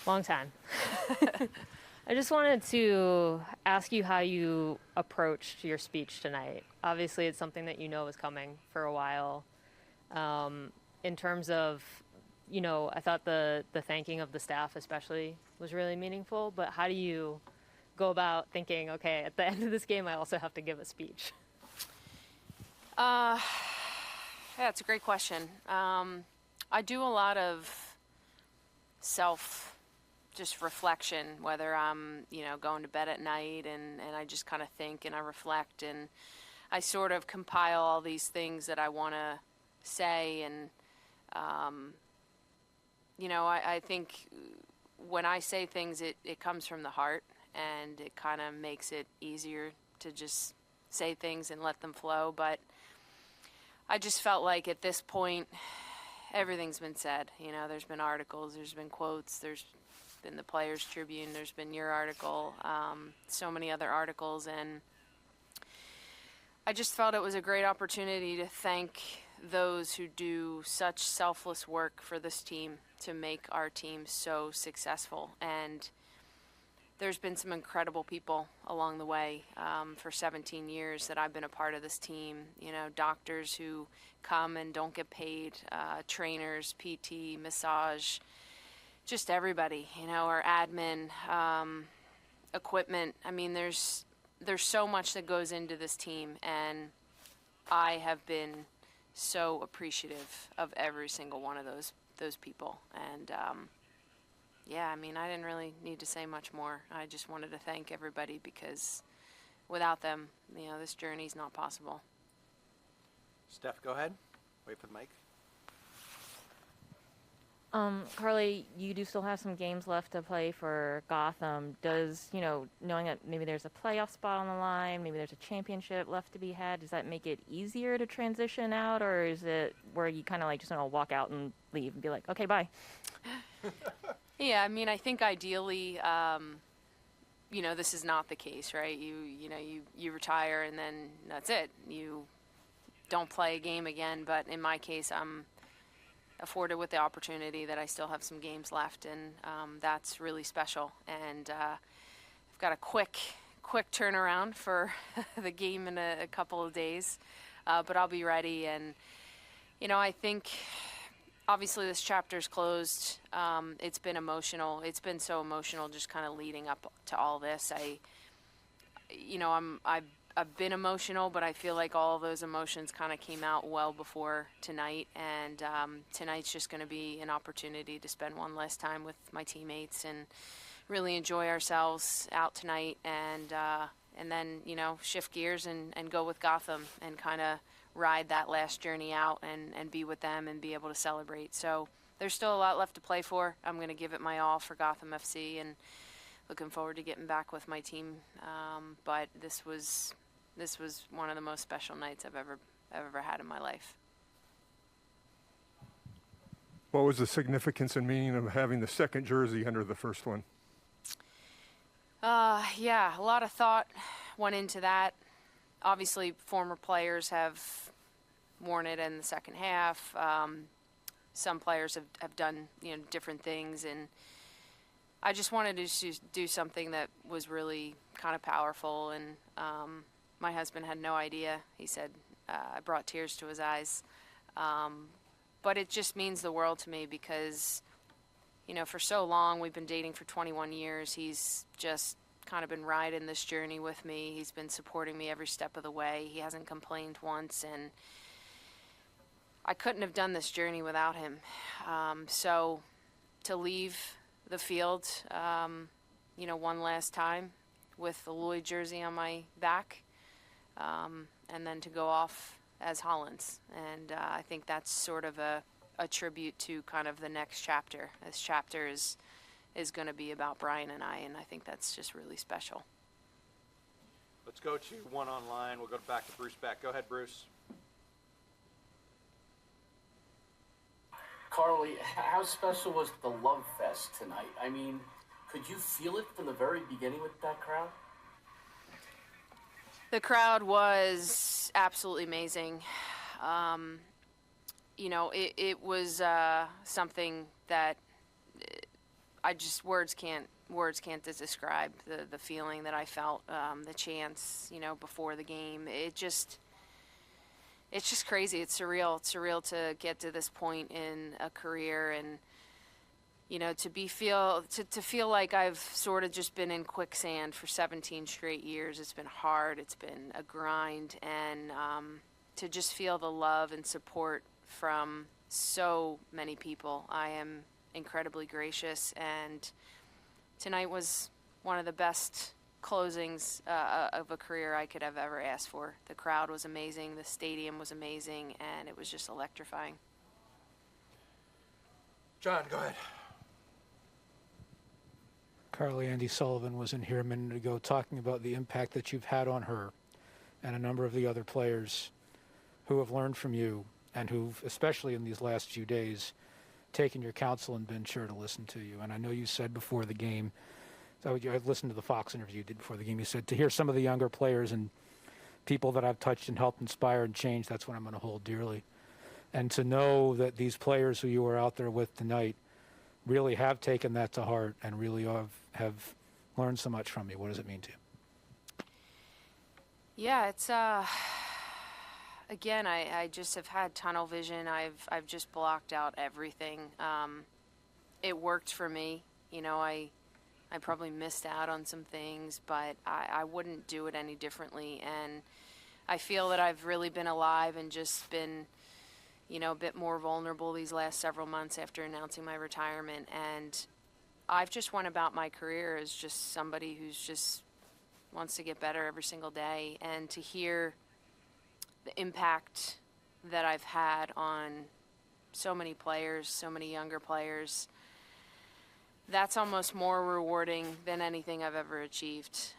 Long time. I just wanted to ask you how you approached your speech tonight. Obviously, it's something that you know is coming for a while. In terms of, I thought the thanking of the staff especially was really meaningful, but how do you go about thinking, okay, at the end of this game, I also have to give a speech? Yeah, it's a great question. I do a lot of self just reflection, whether I'm, going to bed at night and I just kind of think and I reflect and I sort of compile all these things that I want to say. And, I think when I say things, it comes from the heart and it kind of makes it easier to just say things and let them flow. But I just felt like at this point, everything's been said. There's been articles, there's been quotes, there's been the Players Tribune, there's been your article, so many other articles, and I just felt it was a great opportunity to thank those who do such selfless work for this team to make our team so successful. And there's been some incredible people along the way for 17 years that I've been a part of this team. Doctors who come and don't get paid, trainers, PT, massage, just everybody, our admin, equipment. I mean, there's so much that goes into this team, and I have been so appreciative of every single one of those people. And yeah, I mean, I didn't really need to say much more. I just wanted to thank everybody because without them, this journey's not possible. Steph, go ahead. Wait for the mic. Carli, you do still have some games left to play for Gotham. Does, knowing that maybe there's a playoff spot on the line, maybe there's a championship left to be had, does that make it easier to transition out, or is it where you kind of like just want to walk out and leave and be like, okay, bye? Yeah, I mean, I think ideally, this is not the case, right? You retire and then that's it. You don't play a game again, but in my case, I'm afforded with the opportunity that I still have some games left, and that's really special. And I've got a quick turnaround for the game in a couple of days, but I'll be ready. And I think obviously this chapter's closed. It's been emotional. It's been so emotional just kind of leading up to all this. I've been emotional, but I feel like all of those emotions kind of came out well before tonight. And tonight's just going to be an opportunity to spend one last time with my teammates and really enjoy ourselves out tonight. And then, shift gears and go with Gotham and kind of ride that last journey out and be with them and be able to celebrate. So there's still a lot left to play for. I'm going to give it my all for Gotham FC and looking forward to getting back with my team. But this was one of the most special nights I've ever had in my life. What was the significance and meaning of having the second jersey under the first one? Yeah, a lot of thought went into that. Obviously, former players have worn it in the second half. Some players have done different things, and I just wanted to do something that was really kind of powerful. And my husband had no idea. He said I brought tears to his eyes. But it just means the world to me because, for so long, we've been dating for 21 years. He's just kind of been riding this journey with me. He's been supporting me every step of the way. He hasn't complained once, and I couldn't have done this journey without him. So to leave the field, one last time with the Lloyd jersey on my back, and then to go off as Holland's. And I think that's sort of a tribute to kind of the next chapter. This chapter is going to be about Brian and I think that's just really special. Let's go to one online. We'll go back to Bruce Beck. Go ahead, Bruce. Carli, how special was the Love Fest tonight? I mean, could you feel it from the very beginning with that crowd? The crowd was absolutely amazing. It was something that words can't describe the feeling that I felt, the chants, before the game. It's just crazy. It's surreal. It's surreal to get to this point in a career, and to feel like I've sort of just been in quicksand for 17 straight years. It's been hard. It's been a grind, and to just feel the love and support from so many people. I am incredibly gracious, and tonight was one of the best closings of a career I could have ever asked for. The crowd was amazing, the stadium was amazing, and it was just electrifying. John, go ahead. Carli, Andy Sullivan was in here a minute ago talking about the impact that you've had on her and a number of the other players who have learned from you and who've, especially in these last few days, taken your counsel and been sure to listen to you. And I know you said before the game, so I listened to the Fox interview you did before the game, you said, to hear some of the younger players and people that I've touched and helped inspire and change, that's what I'm going to hold dearly. And to know that these players who you were out there with tonight really have taken that to heart and really have learned so much from you. What does it mean to you? Yeah, it's again, I just have had tunnel vision. I've just blocked out everything. It worked for me. I probably missed out on some things, but I wouldn't do it any differently. And I feel that I've really been alive and just been, a bit more vulnerable these last several months after announcing my retirement. And I've just went about my career as just somebody who's just wants to get better every single day. And to hear the impact that I've had on so many players, so many younger players, that's almost more rewarding than anything I've ever achieved,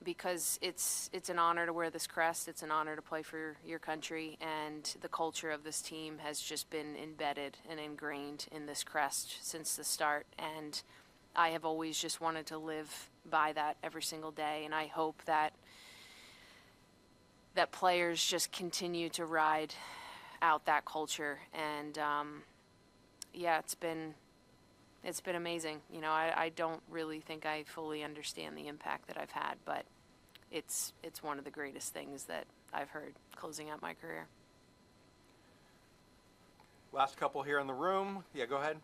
because it's an honor to wear this crest. It's an honor to play for your country, and the culture of this team has just been embedded and ingrained in this crest since the start, and I have always just wanted to live by that every single day, and I hope that players just continue to ride out that culture. And yeah, it's been amazing. I don't really think I fully understand the impact that I've had, but it's one of the greatest things that I've heard closing out my career. Last couple here in the room. Yeah, go ahead.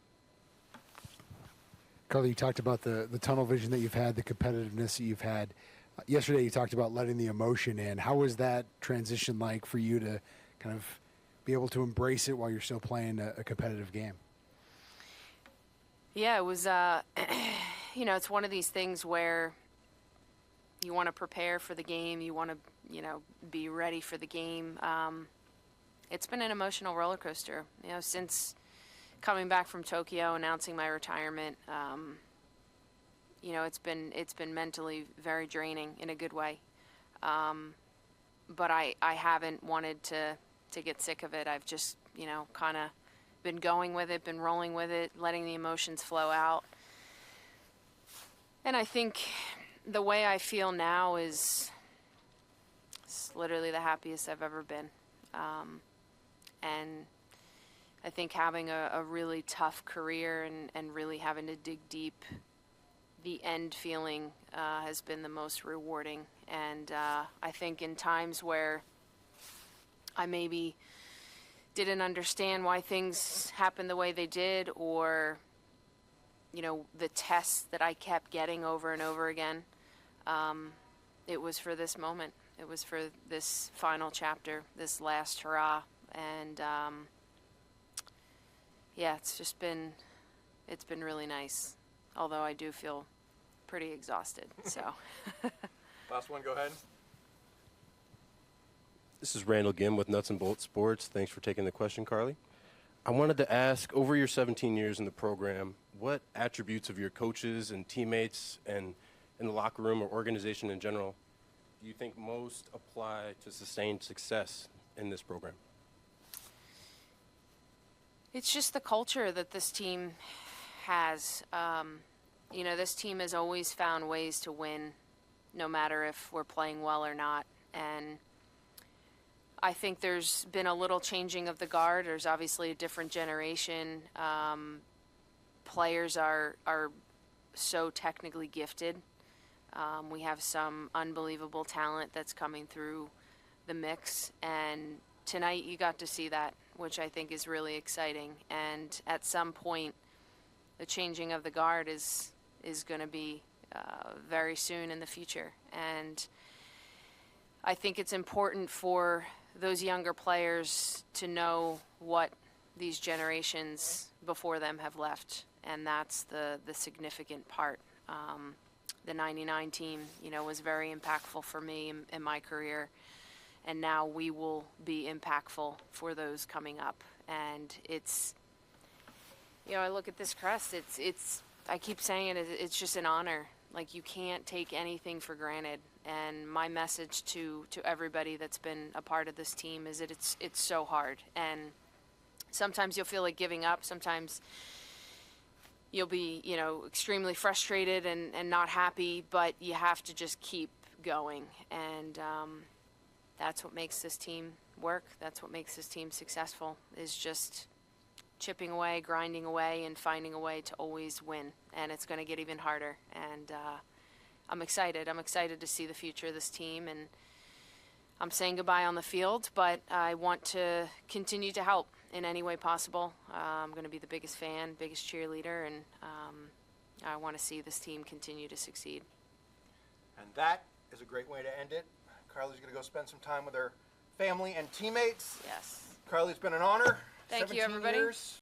Carli, you talked about the tunnel vision that you've had, the competitiveness that you've had. Yesterday you talked about letting the emotion in. How was that transition like for you to kind of be able to embrace it while you're still playing a competitive game? Yeah, it was, it's one of these things where you want to prepare for the game. You want to, be ready for the game. It's been an emotional roller coaster, since coming back from Tokyo, announcing my retirement. It's been mentally very draining in a good way. But I haven't wanted to get sick of it. I've just, kind of been going with it, been rolling with it, letting the emotions flow out. And I think the way I feel now is literally the happiest I've ever been. And I think having a really tough career and really having to dig deep, the end feeling has been the most rewarding. And I think in times where I maybe didn't understand why things happened the way they did, or the tests that I kept getting over and over again, it was for this moment. It was for this final chapter, this last hurrah. And yeah, it's been really nice, although I do feel pretty exhausted. So Last one, go ahead. This is Randall Gim with Nuts and Bolts Sports. Thanks for taking the question, Carli. I wanted to ask, over your 17 years in the program, what attributes of your coaches and teammates and in the locker room or organization in general do you think most apply to sustained success in this program? it's just the culture that this team has. This team has always found ways to win, no matter if we're playing well or not. And I think there's been a little changing of the guard. There's obviously a different generation players are so technically gifted. We have some unbelievable talent that's coming through the mix, and tonight you got to see that, which I think is really exciting. And at some point, the changing of the guard is going to be very soon in the future. And I think it's important for those younger players to know what these generations before them have left, and that's the significant part. The 99 team, was very impactful for me in my career, and now we will be impactful for those coming up. And it's, I look at this crest, it's I keep saying it's just an honor. Like, you can't take anything for granted. And my message to everybody that's been a part of this team is that it's so hard. And sometimes you'll feel like giving up. Sometimes you'll be, extremely frustrated and not happy, but you have to just keep going. And that's what makes this team work. That's what makes this team successful, is just chipping away, grinding away, and finding a way to always win. And it's going to get even harder. And I'm excited. I'm excited to see the future of this team. And I'm saying goodbye on the field, but I want to continue to help in any way possible. I'm going to be the biggest fan, biggest cheerleader, and I want to see this team continue to succeed. And that is a great way to end it. Carli's going to go spend some time with her family and teammates. Yes. Carli, it's been an honor. Thank you, 17 everybody. years.